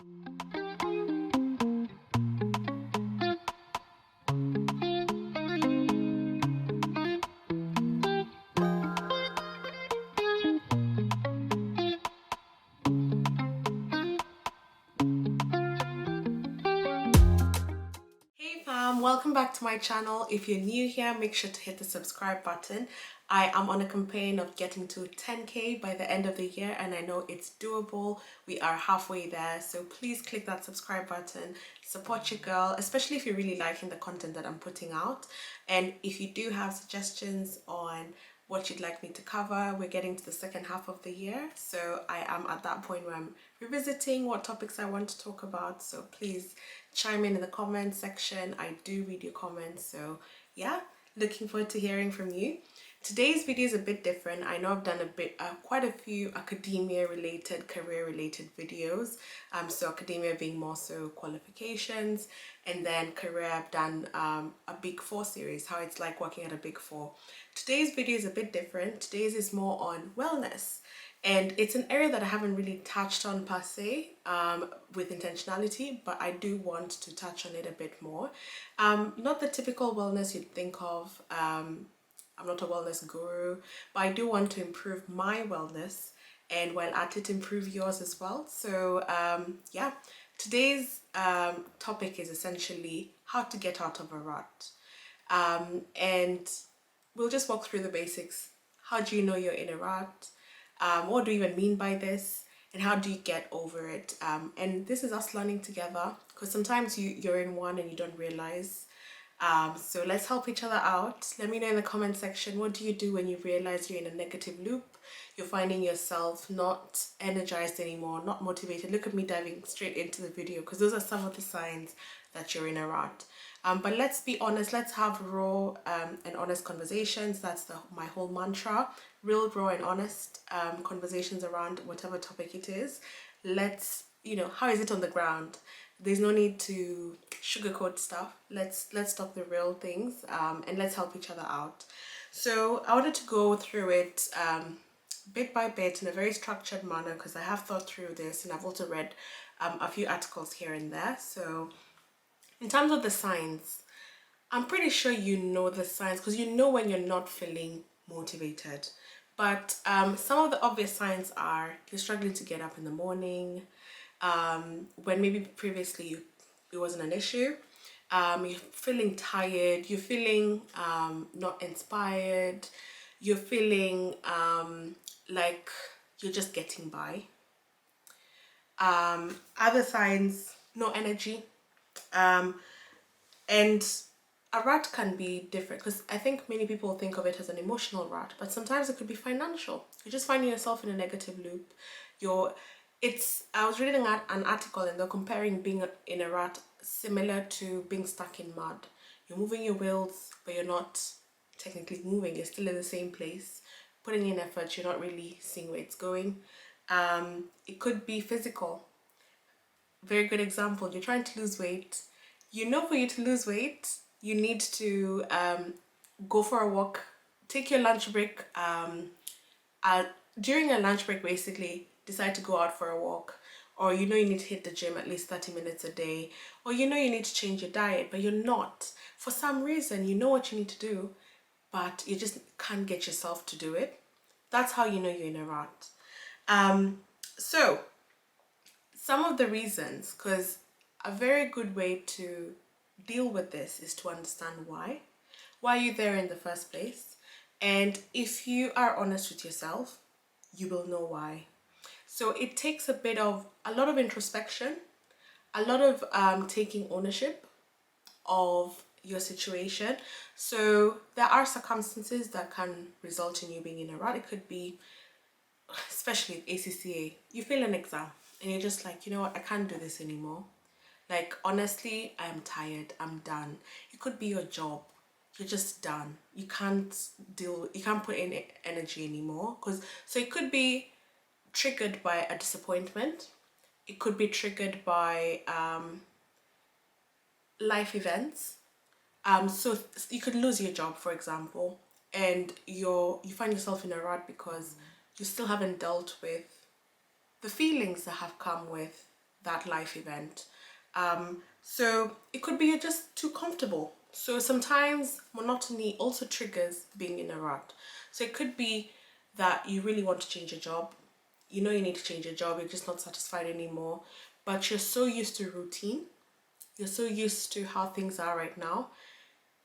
Hey fam, welcome back to my channel. If you're new here, make sure to hit the subscribe button. I am on a campaign of getting to 10k by the end of the year, and I know it's doable. We are halfway there, so please click that subscribe button, support your girl, especially if you're really liking the content that I'm putting out. And if you do have suggestions on what you'd like me to cover, we're getting to the second half of the year, so I am at that point where I'm revisiting what topics I want to talk about. So please chime in the comment section. I do read your comments, so yeah, looking forward to hearing from you. Today's video is a bit different. I know I've done quite a few academia related, career related videos. So academia being more so qualifications, and then career I've done a Big Four series, how it's like working at a Big Four. Today's video is a bit different. Today's is more on wellness. And it's an area that I haven't really touched on per se with intentionality, but I do want to touch on it a bit more. Not the typical wellness you'd think of. I'm not a wellness guru, but I do want to improve my wellness, and while at it, improve yours as well. So yeah, today's topic is essentially how to get out of a rut. And we'll just walk through the basics. How do you know you're in a rut? What do you even mean by this? And how do you get over it? And this is us learning together, because sometimes you're in one and you don't realize. So let's help each other out. Let me know in the comment section, what do you do when you realize you're in a negative loop? You're finding yourself not energized anymore, not motivated. Look at me diving straight into the video, because those are some of the signs that you're in a rut. But let's be honest, let's have raw and honest conversations. That's my whole mantra. Real, raw and honest conversations around whatever topic it is. Let's, how is it on the ground? There's no need to sugarcoat stuff. Let's talk the real things, and let's help each other out. So I wanted to go through it bit by bit in a very structured manner, because I have thought through this, and I've also read a few articles here and there. So in terms of the signs, I'm pretty sure you know the signs, because you know when you're not feeling motivated. But some of the obvious signs are you're struggling to get up in the morning, when maybe previously it wasn't an issue. You're feeling tired, you're feeling not inspired, you're feeling like you're just getting by. Other signs, no energy. And a rut can be different, because I think many people think of it as an emotional rut, but sometimes it could be financial. You're just finding yourself in a negative loop. I was reading an article, and they're comparing being in a rut similar to being stuck in mud. You're moving your wheels, but you're not technically moving. You're still in the same place, putting in effort. You're not really seeing where it's going. It could be physical. Very good example. You're trying to lose weight. For you to lose weight, you need to go for a walk, take your lunch break. During a lunch break, basically, decide to go out for a walk. Or you need to hit the gym at least 30 minutes a day. Or you need to change your diet, but you're not. For some reason, you know what you need to do, but you just can't get yourself to do it. That's how you know you're in a rut. So, some of the reasons, because a very good way to deal with this is to understand why you're there in the first place. And if you are honest with yourself, you will know why. So it takes a lot of introspection, a lot of taking ownership of your situation. So there are circumstances that can result in you being in a rut. It could be, especially ACCA, you fail an exam and you're just like, you know what, I can't do this anymore. Like, honestly, I am tired, I'm done. It could be your job. You're just done. You can't put in energy anymore. So it could be triggered by a disappointment. It could be triggered by life events. So you could lose your job, for example, and you find yourself in a rut because you still haven't dealt with the feelings that have come with that life event. So it could be you're just too comfortable. So sometimes monotony also triggers being in a rut. So it could be that you really want to change your job. You know you need to change your job, you're just not satisfied anymore, but you're so used to routine, you're so used to how things are right now,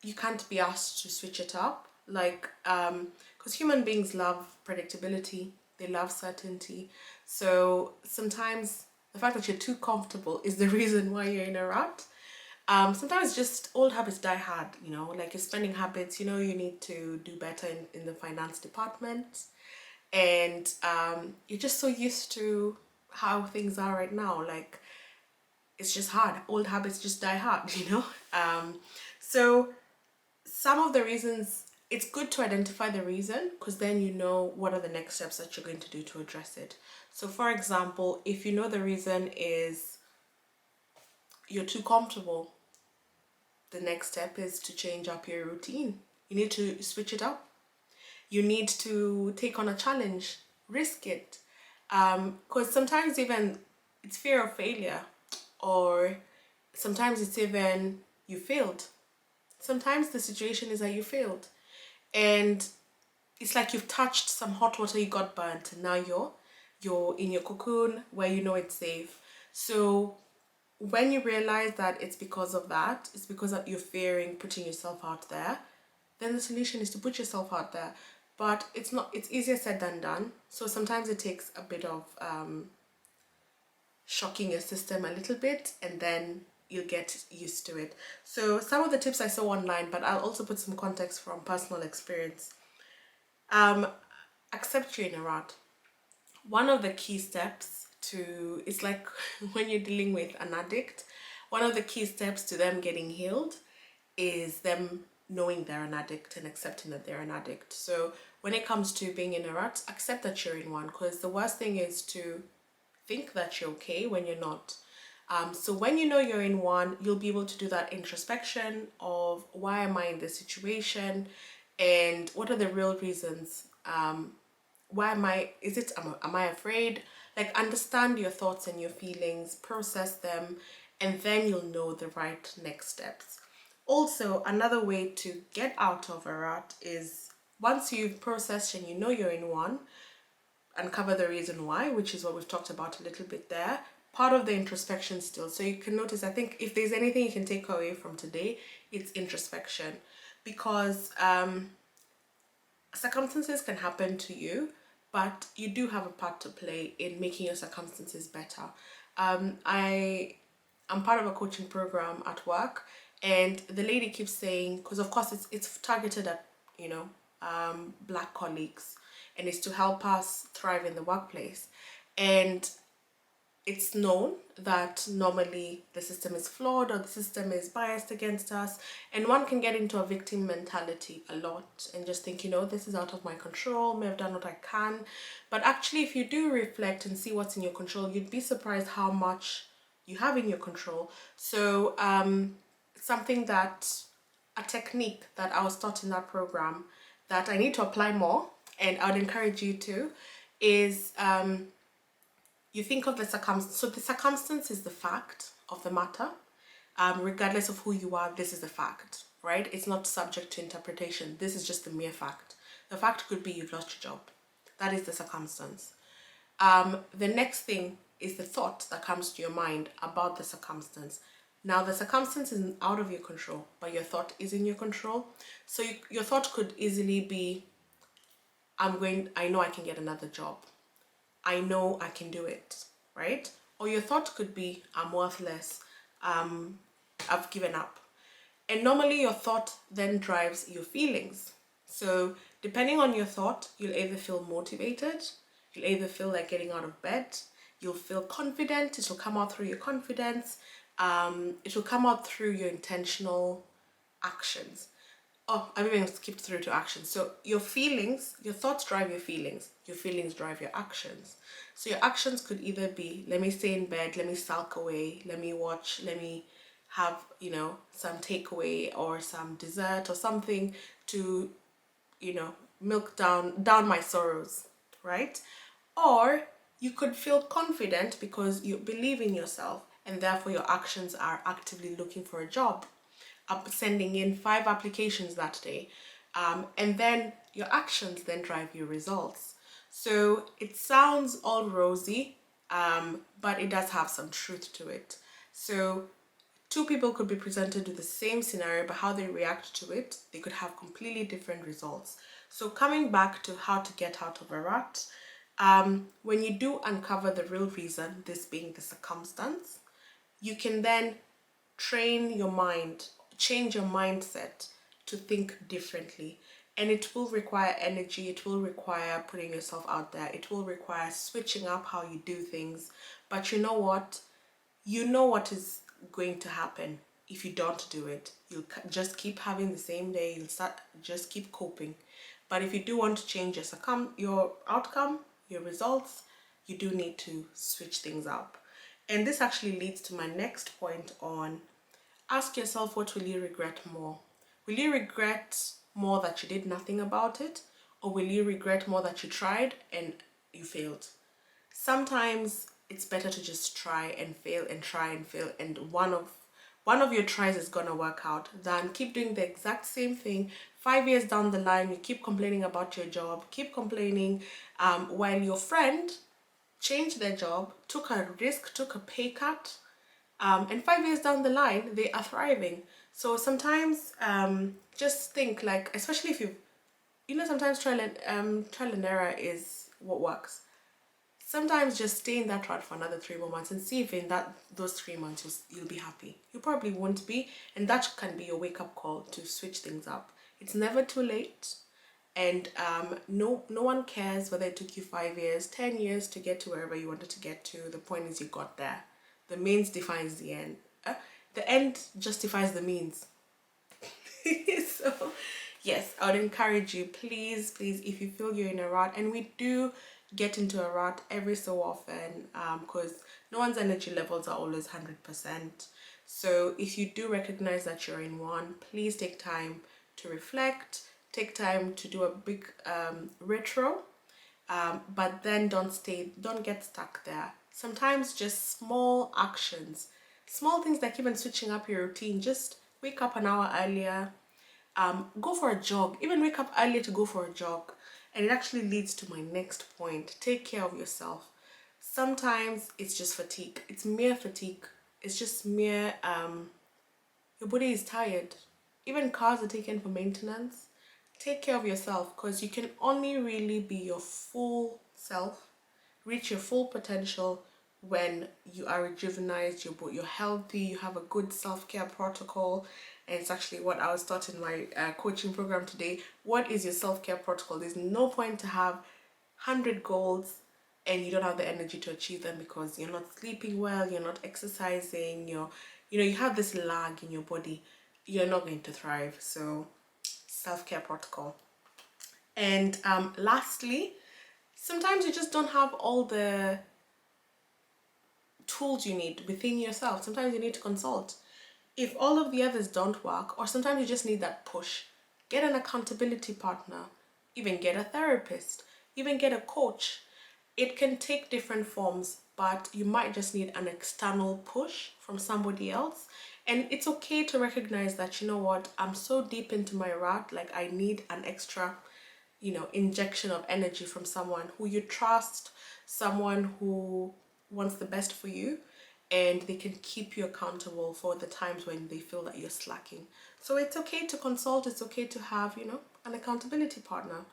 you can't be asked to switch it up. Like, because human beings love predictability, they love certainty. So sometimes the fact that you're too comfortable is the reason why you're in a rut. Sometimes just old habits die hard, you know, like your spending habits, you know, you need to do better in the finance department. And you're just so used to how things are right now. Like, it's just hard. Old habits just die hard, you know? So some of the reasons, it's good to identify the reason because then you know what are the next steps that you're going to do to address it. So for example, if you know the reason is you're too comfortable, the next step is to change up your routine. You need to switch it up. You need to take on a challenge, risk it. Because sometimes even it's fear of failure, or sometimes it's even you failed. Sometimes the situation is that you failed, and it's like you've touched some hot water, you got burnt, and now you're in your cocoon where you know it's safe. So when you realize that it's because of that, it's because that you're fearing putting yourself out there, then the solution is to put yourself out there. But it's not, it's easier said than done. So sometimes it takes a bit of shocking your system a little bit, and then you'll get used to it. So some of the tips I saw online, but I'll also put some context from personal experience. Accept you're in a rut. One of the key steps to, it's like when you're dealing with an addict, one of the key steps to them getting healed is them knowing they're an addict and accepting that they're an addict. So when it comes to being in a rut, accept that you're in one, because the worst thing is to think that you're okay when you're not. So when you know you're in one, you'll be able to do that introspection of why am I in this situation and what are the real reasons. Why am I, is it, am I afraid? Like, understand your thoughts and your feelings, process them, and then you'll know the right next steps. Also, another way to get out of a rut is once you've processed and you know you're in one, uncover the reason why, which is what we've talked about a little bit there. Part of the introspection still. So you can notice, I think if there's anything you can take away from today, it's introspection. Because circumstances can happen to you, but you do have a part to play in making your circumstances better. I'm part of a coaching program at work, and the lady keeps saying, because of course it's targeted at, you know, black colleagues, and it's to help us thrive in the workplace. And it's known that normally the system is flawed or the system is biased against us, and one can get into a victim mentality a lot and just think, you know, this is out of my control, may have done what I can. But actually, if you do reflect and see what's in your control, you'd be surprised how much you have in your control. So something that, a technique that I was taught in that program that I need to apply more, and I would encourage you to, is you think of the circumstance. So the circumstance is the fact of the matter. Regardless of who you are, this is the fact, right? It's not subject to interpretation. This is just the mere fact. The fact could be you've lost your job. That is the circumstance. The next thing is the thought that comes to your mind about the circumstance. Now, the circumstance is out of your control, but your thought is in your control. So your thought could easily be, I know I can get another job. I know I can do it, right? Or your thought could be, I'm worthless. I've given up. And normally your thought then drives your feelings. So depending on your thought, you'll either feel motivated, you'll either feel like getting out of bed, you'll feel confident, it will come out through your confidence, it will come out through your intentional actions. Oh, I've even skipped through to actions. So your feelings, your thoughts drive your feelings drive your actions. So your actions could either be, let me stay in bed, let me sulk away, let me watch, let me have, you know, some takeaway or some dessert or something to, you know, milk down my sorrows, right? Or You could feel confident because you believe in yourself and therefore your actions are actively looking for a job, sending in 5 applications that day. And then your actions then drive your results. So it sounds all rosy, but it does have some truth to it. So two people could be presented with the same scenario, but how they react to it, they could have completely different results. So coming back to how to get out of a rut, when you do uncover the real reason, this being the circumstance, you can then train your mind, change your mindset to think differently. And it will require energy, it will require putting yourself out there, it will require switching up how you do things. But you know what? You know what is going to happen if you don't do it. You'll just keep having the same day, you'll start just keep coping. But if you do want to change your outcome, your results, you do need to switch things up. And this actually leads to my next point on ask yourself, what will you regret more? Will you regret more that you did nothing about it? Or will you regret more that you tried and you failed? Sometimes it's better to just try and fail and try and fail, and one of your tries is gonna work out than keep doing the exact same thing 5 years down the line. You keep complaining about your job, keep complaining, while your friend changed their job, took a risk, took a pay cut, and 5 years down the line they are thriving. So sometimes just think, like, especially if sometimes trial and error is what works. Sometimes just stay in that rut for another 3 more months and see if in those 3 months you'll be happy. You probably won't be, and that can be your wake-up call to switch things up. It's never too late, and no one cares whether it took you 5 years, 10 years to get to wherever you wanted to get to. The point is you got there. The means defines the end. The end justifies the means. So yes, I would encourage you, please, if you feel you're in a rut, and we do get into a rut every so often, because no one's energy levels are always 100%. So if you do recognize that you're in one, please take time to reflect, take time to do a big retro, but then don't get stuck there. Sometimes just small actions, small things like even switching up your routine. Just wake up an hour earlier, go for a jog, even wake up earlier to go for a jog. And it actually leads to my next point: take care of yourself. Sometimes it's just fatigue, it's mere fatigue, it's just mere your body is tired. Even cars are taken for maintenance. Take care of yourself, because you can only really be your full self, reach your full potential, when you are rejuvenated, you're healthy, you have a good self-care protocol. And it's actually what I was taught in my coaching program today. What is your self-care protocol? There's no point to have 100 goals and you don't have the energy to achieve them because you're not sleeping well, you're not exercising, you have this lag in your body. You're not going to thrive. So self-care protocol. And lastly, sometimes you just don't have all the tools you need within yourself. Sometimes you need to consult. If all of the others don't work, or sometimes you just need that push, get an accountability partner, even get a therapist, even get a coach. It can take different forms, but you might just need an external push from somebody else. And it's okay to recognize that, you know what, I'm so deep into my rut, like I need an extra, injection of energy from someone who you trust, someone who wants the best for you, and they can keep you accountable for the times when they feel that you're slacking. So it's okay to consult, it's okay to have, an accountability partner.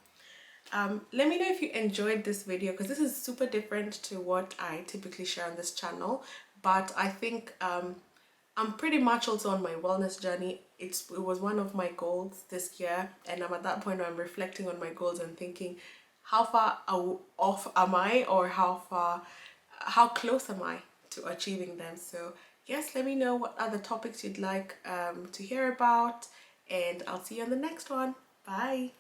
Let me know if you enjoyed this video, because this is super different to what I typically share on this channel, but I think I'm pretty much also on my wellness journey. It was one of my goals this year, and I'm at that point where I'm reflecting on my goals and thinking, how far off am I, or how close am I to achieving them? So yes, let me know what other topics you'd like to hear about, and I'll see you on the next one. Bye.